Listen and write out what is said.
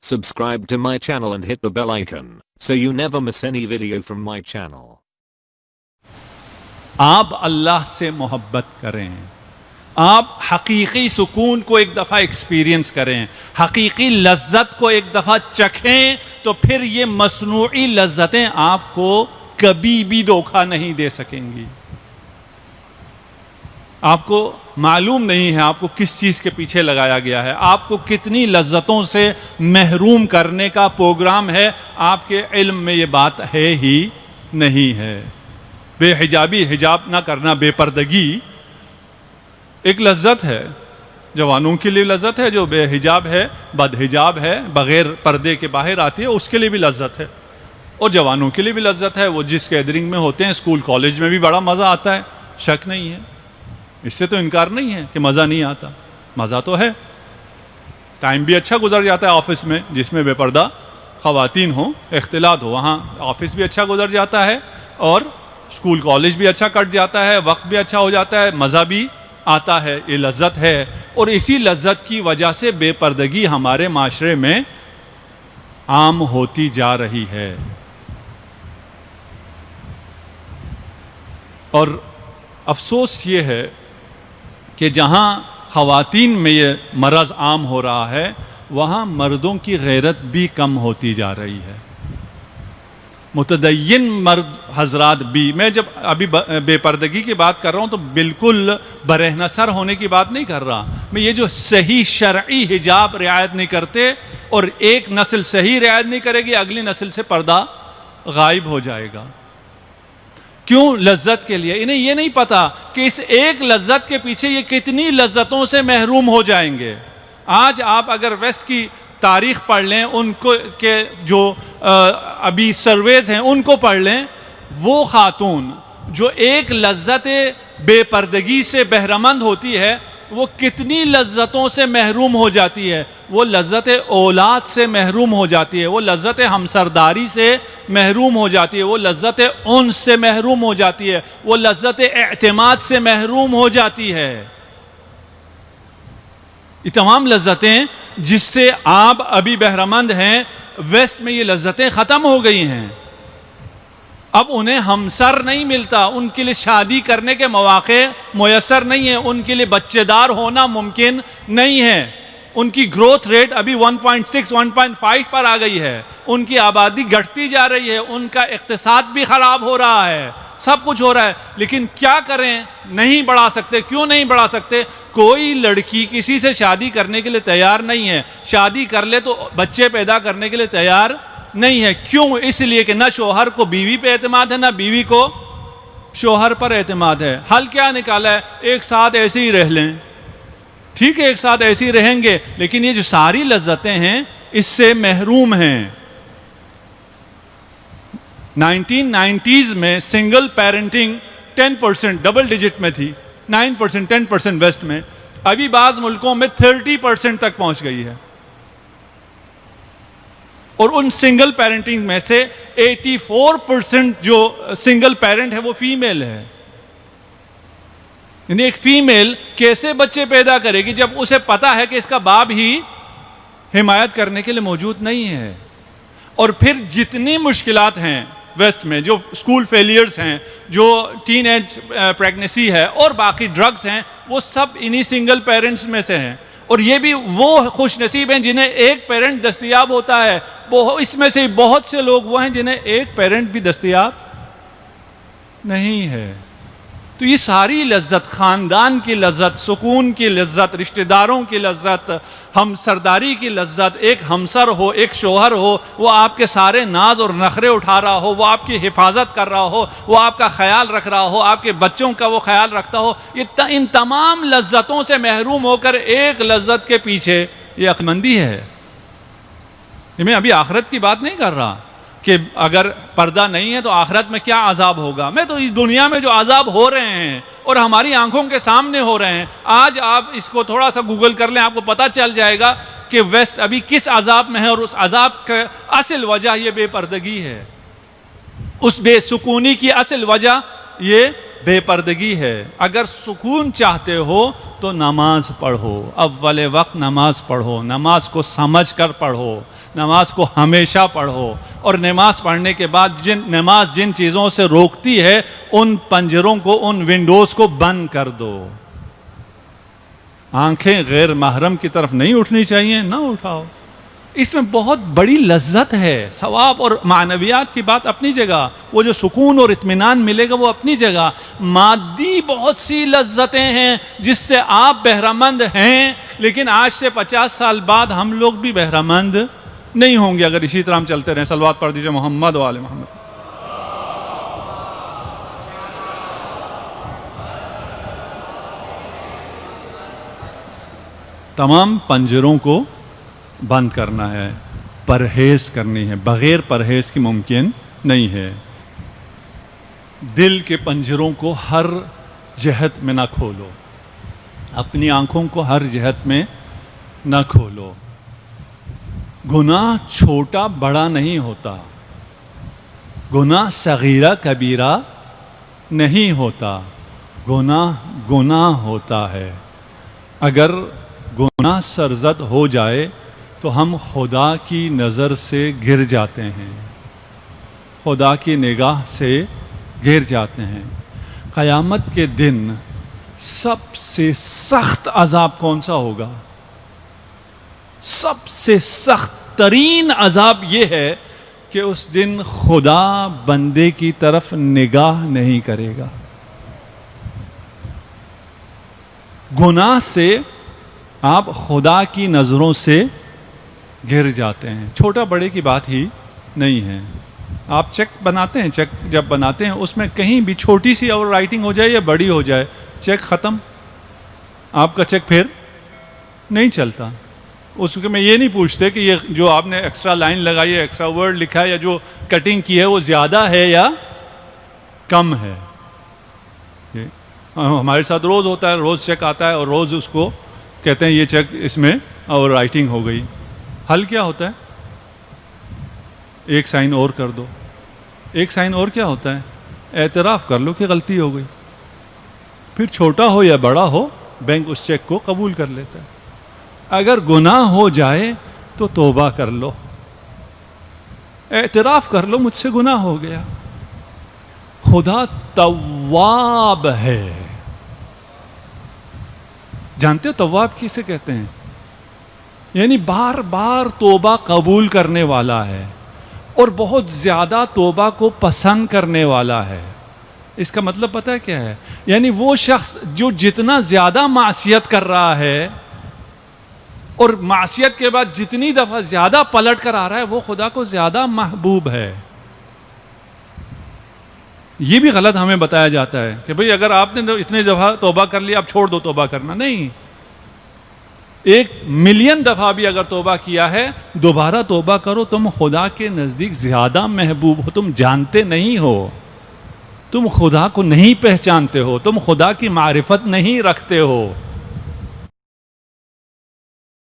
Subscribe to my channel and hit the bell icon so you never miss any video from my channel. آپ اللہ سے محبت کریں, آپ حقیقی سکون کو ایک دفعہ ایکسپیرینس کریں, حقیقی لذت کو ایک دفعہ چکھیں, تو پھر یہ مصنوعی لذتیں آپ کو کبھی بھی دھوکہ نہیں دے سکیں گی. آپ کو معلوم نہیں ہے آپ کو کس چیز کے پیچھے لگایا گیا ہے, آپ کو کتنی لذتوں سے محروم کرنے کا پروگرام ہے, آپ کے علم میں یہ بات ہے ہی نہیں ہے. بے حجابی, حجاب نہ کرنا, بے پردگی ایک لذت ہے, جوانوں کے لیے لذت ہے, جو بے حجاب ہے, بد حجاب ہے, بغیر پردے کے باہر آتی ہے, اس کے لیے بھی لذت ہے, اور جوانوں کے لیے بھی لذت ہے. وہ جس گیدرنگ میں ہوتے ہیں, اسکول کالج میں بھی بڑا مزہ آتا ہے, شک نہیں ہے, اس سے تو انکار نہیں ہے کہ مزہ نہیں آتا, مزہ تو ہے. ٹائم بھی اچھا گزر جاتا ہے آفس میں, جس میں بے پردہ خواتین ہوں, اختلاط ہو, وہاں آفس بھی اچھا گزر جاتا ہے, اور اسکول کالج بھی اچھا کٹ جاتا ہے, وقت بھی اچھا ہو جاتا ہے, مزہ بھی آتا ہے. یہ لذت ہے, اور اسی لذت کی وجہ سے بے پردگی ہمارے معاشرے میں عام ہوتی جا رہی ہے. اور افسوس یہ ہے کہ جہاں خواتین میں یہ مرض عام ہو رہا ہے, وہاں مردوں کی غیرت بھی کم ہوتی جا رہی ہے. متدین مرد حضرات بھی, میں جب ابھی بے پردگی کی بات کر رہا ہوں تو بالکل برہنہ سر ہونے کی بات نہیں کر رہا میں. یہ جو صحیح شرعی حجاب رعایت نہیں کرتے, اور ایک نسل صحیح رعایت نہیں کرے گی, اگلی نسل سے پردہ غائب ہو جائے گا. کیوں؟ لذت کے لیے. انہیں یہ نہیں پتا کہ اس ایک لذت کے پیچھے یہ کتنی لذتوں سے محروم ہو جائیں گے. آج آپ اگر ویسٹ کی تاریخ پڑھ لیں, ان کو کے جو ابھی سرویز ہیں ان کو پڑھ لیں, وہ خاتون جو ایک لذت بے پردگی سے بہرمند ہوتی ہے, وہ کتنی لذتوں سے محروم ہو جاتی ہے. وہ لذت اولاد سے محروم ہو جاتی ہے, وہ لذت ہمسرداری سے محروم ہو جاتی ہے, وہ لذت انس سے محروم ہو جاتی ہے, وہ لذت اعتماد سے محروم ہو جاتی ہے. یہ تمام لذتیں جس سے آپ ابھی بہرمند ہیں, ویسٹ میں یہ لذتیں ختم ہو گئی ہیں. اب انہیں ہمسر نہیں ملتا, ان کے لیے شادی کرنے کے مواقع میسر نہیں ہیں, ان کے لیے بچے دار ہونا ممکن نہیں ہے. ان کی گروتھ ریٹ ابھی 1.6 1.5 پر آ گئی ہے, ان کی آبادی گھٹتی جا رہی ہے, ان کا اقتصاد بھی خراب ہو رہا ہے, سب کچھ ہو رہا ہے, لیکن کیا کریں, نہیں بڑھا سکتے. کیوں نہیں بڑھا سکتے؟ کوئی لڑکی کسی سے شادی کرنے کے لیے تیار نہیں ہے, شادی کر لے تو بچے پیدا کرنے کے لیے تیار نہیں ہے. کیوں؟ اس لیے کہ نہ شوہر کو بیوی پہ اعتماد ہے, نہ بیوی کو شوہر پر اعتماد ہے. حل کیا نکالا ہے؟ ایک ساتھ ایسے ہی رہ لیں. ٹھیک ہے, ایک ساتھ ایسے ہی رہیں گے, لیکن یہ جو ساری لذتیں ہیں اس سے محروم ہیں. 1990s میں سنگل پیرنٹنگ 10% ڈبل ڈیجٹ میں تھی, 9% 10% ویسٹ میں, ابھی بعض ملکوں میں 30% تک پہنچ گئی ہے. اور ان سنگل پیرنٹنگ میں سے 84% جو سنگل پیرنٹ ہے وہ فیمیل ہے. یعنی ایک فیمیل کیسے بچے پیدا کرے گی جب اسے پتا ہے کہ اس کا باپ ہی حمایت کرنے کے لیے موجود نہیں ہے. اور پھر جتنی مشکلات ہیں ویسٹ میں, جو اسکول فیلیئرز ہیں, جو ٹین ایج پریگنیسی ہے, اور باقی ڈرگز ہیں, وہ سب انہی سنگل پیرنٹس میں سے ہیں. اور یہ بھی وہ خوش نصیب ہیں جنہیں ایک پیرنٹ دستیاب ہوتا ہے. اس میں سے بہت سے لوگ وہ ہیں جنہیں ایک پیرنٹ بھی دستیاب نہیں ہے. تو یہ ساری لذت, خاندان کی لذت, سکون کی لذت, رشتہ داروں کی لذت, ہمسرداری کی لذت, ایک ہمسر ہو, ایک شوہر ہو, وہ آپ کے سارے ناز اور نخرے اٹھا رہا ہو, وہ آپ کی حفاظت کر رہا ہو, وہ آپ کا خیال رکھ رہا ہو, آپ کے بچوں کا وہ خیال رکھتا ہو, ان تمام لذتوں سے محروم ہو کر ایک لذت کے پیچھے یہ عقلمندی ہے. میں ابھی آخرت کی بات نہیں کر رہا کہ اگر پردہ نہیں ہے تو آخرت میں کیا عذاب ہوگا. میں تو اس دنیا میں جو عذاب ہو رہے ہیں اور ہماری آنکھوں کے سامنے ہو رہے ہیں, آج آپ اس کو تھوڑا سا گوگل کر لیں, آپ کو پتہ چل جائے گا کہ ویسٹ ابھی کس عذاب میں ہے, اور اس عذاب کا اصل وجہ یہ بے پردگی ہے. اس بے سکونی کی اصل وجہ یہ بے پردگی ہے. اگر سکون چاہتے ہو تو نماز پڑھو, اول وقت نماز پڑھو, نماز کو سمجھ کر پڑھو, نماز کو ہمیشہ پڑھو, اور نماز پڑھنے کے بعد نماز جن چیزوں سے روکتی ہے ان پنجروں کو, ان ونڈوز کو بند کر دو. آنکھیں غیر محرم کی طرف نہیں اٹھنی چاہیے, نہ اٹھاؤ. اس میں بہت بڑی لذت ہے. ثواب اور معنویات کی بات اپنی جگہ, وہ جو سکون اور اطمینان ملے گا وہ اپنی جگہ. مادی بہت سی لذتیں ہیں جس سے آپ بہرمند ہیں, لیکن آج سے 50 سال بعد ہم لوگ بھی بہرمند نہیں ہوں گے اگر اسی طرح ہم چلتے رہیں. صلوات پڑھ دیجئے محمد و آل محمد. تمام پنجروں کو بند کرنا ہے, پرہیز کرنی ہے, بغیر پرہیز کی ممکن نہیں ہے. دل کے پنجروں کو ہر جہت میں نہ کھولو, اپنی آنکھوں کو ہر جہت میں نہ کھولو. گناہ چھوٹا بڑا نہیں ہوتا, گناہ صغیرہ کبیرہ نہیں ہوتا, گناہ ہوتا ہے. اگر گناہ سرزد ہو جائے تو ہم خدا کی نظر سے گر جاتے ہیں, خدا کی نگاہ سے گر جاتے ہیں. قیامت کے دن سب سے سخت عذاب کون سا ہوگا؟ سب سے سخت ترین عذاب یہ ہے کہ اس دن خدا بندے کی طرف نگاہ نہیں کرے گا. گناہ سے آپ خدا کی نظروں سے گر جاتے ہیں. چھوٹا بڑے کی بات ہی نہیں ہے. آپ چیک بناتے ہیں, چیک جب بناتے ہیں اس میں کہیں بھی چھوٹی سی اور رائٹنگ ہو جائے یا بڑی ہو جائے, چیک ختم, آپ کا چیک پھر نہیں چلتا. اس میں یہ نہیں پوچھتے کہ یہ جو آپ نے ایکسٹرا لائن لگائی ہے, ایکسٹرا ورڈ لکھا ہے, یا جو کٹنگ کی ہے وہ زیادہ ہے یا کم ہے. ہمارے ساتھ روز ہوتا ہے, روز چیک آتا ہے اور روز اس کو کہتے ہیں یہ چیک اس میں اور رائٹنگ ہو گئی. حل کیا ہوتا ہے؟ ایک سائن اور کر دو. ایک سائن اور کیا ہوتا ہے؟ اعتراف کر لو کہ غلطی ہو گئی. پھر چھوٹا ہو یا بڑا ہو بینک اس چیک کو قبول کر لیتا ہے. اگر گناہ ہو جائے تو توبہ کر لو, اعتراف کر لو مجھ سے گناہ ہو گیا. خدا تواب ہے. جانتے ہو تواب کسے کہتے ہیں؟ یعنی بار بار توبہ قبول کرنے والا ہے اور بہت زیادہ توبہ کو پسند کرنے والا ہے. اس کا مطلب پتہ ہے کیا ہے؟ یعنی وہ شخص جو جتنا زیادہ معصیت کر رہا ہے اور معصیت کے بعد جتنی دفعہ زیادہ پلٹ کر آ رہا ہے وہ خدا کو زیادہ محبوب ہے. یہ بھی غلط ہمیں بتایا جاتا ہے کہ بھئی اگر آپ نے اتنے دفعہ توبہ کر لی اب چھوڑ دو توبہ کرنا. نہیں, 1,000,000 دفعہ بھی اگر توبہ کیا ہے دوبارہ توبہ کرو. تم خدا کے نزدیک زیادہ محبوب ہو. تم جانتے نہیں ہو, تم خدا کو نہیں پہچانتے ہو, تم خدا کی معرفت نہیں رکھتے ہو.